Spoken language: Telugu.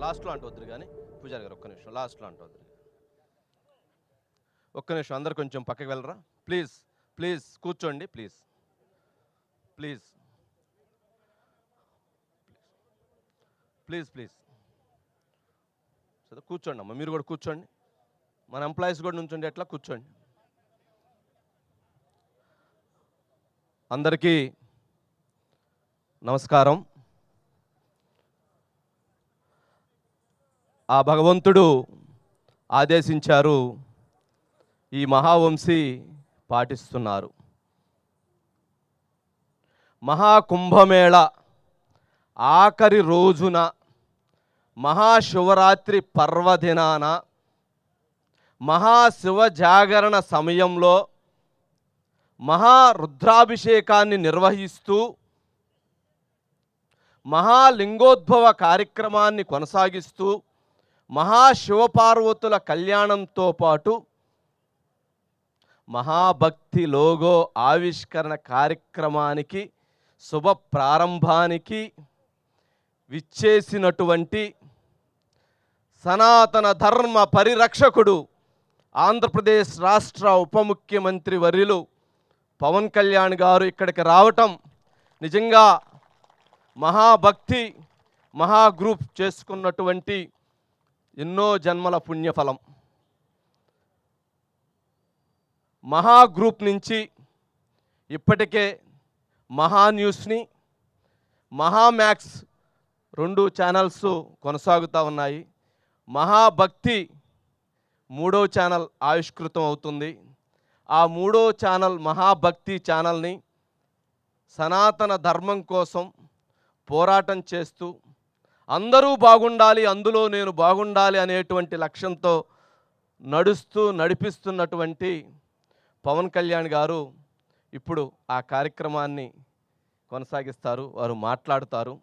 లాస్ట్లో అంట వద్దు కానీ పూజారి గారు ఒక్క నిమిషం లాస్ట్లో అంట వద్దు. ఒక్క నిమిషం అందరు కొంచెం పక్కకి వెళ్ళరా ప్లీజ్. ప్లీజ్ కూర్చోండి ప్లీజ్. ప్లీజ్ ప్లీజ్ ప్లీజ్ సరే కూర్చోండి అమ్మ, మీరు కూడా కూర్చోండి. మన ఎంప్లాయీస్ కూడా నుంచోండి, ఎట్లా కూర్చోండి. అందరికీ నమస్కారం. ఆ భగవంతుడు ఆదేశించారు, ఈ మహావంశీ పాటిస్తున్నారు. మహాకుంభమేళ ఆఖరి రోజున మహాశివరాత్రి పర్వదినాన మహాశివ జాగరణ సమయంలో మహారుద్రాభిషేకాన్ని నిర్వహిస్తూ మహాలింగోద్భవ కార్యక్రమాన్ని కొనసాగిస్తూ మహాశివపార్వతుల కళ్యాణంతో పాటు మహాభక్తి లోగో ఆవిష్కరణ కార్యక్రమానికి శుభ ప్రారంభానికి విచ్చేసినటువంటి సనాతన ధర్మ పరిరక్షకుడు ఆంధ్రప్రదేశ్ రాష్ట్ర ఉప ముఖ్యమంత్రి వర్యులు పవన్ కళ్యాణ్ గారు ఇక్కడికి రావటం నిజంగా మహాభక్తి మహాగ్రూప్ చేసుకున్నటువంటి ఎన్నో జన్మల పుణ్యఫలం. మహాగ్రూప్ నుంచి ఇప్పటికే మహాన్యూస్ని, మహామ్యాక్స్ 2 ఛానల్స్ కొనసాగుతూ ఉన్నాయి. మహాభక్తి 3వ ఛానల్ ఆవిష్కృతం అవుతుంది. ఆ 3వ ఛానల్ మహాభక్తి ఛానల్ని సనాతన ధర్మం కోసం పోరాటం చేస్తూ అందరూ బాగుండాలి, అందులో నేను బాగుండాలి అనేటువంటి లక్ష్యంతో నడిపిస్తున్నటువంటి పవన్ కళ్యాణ్ గారు ఇప్పుడు ఆ కార్యక్రమాన్ని కొనసాగిస్తారు, వారు మాట్లాడుతారు.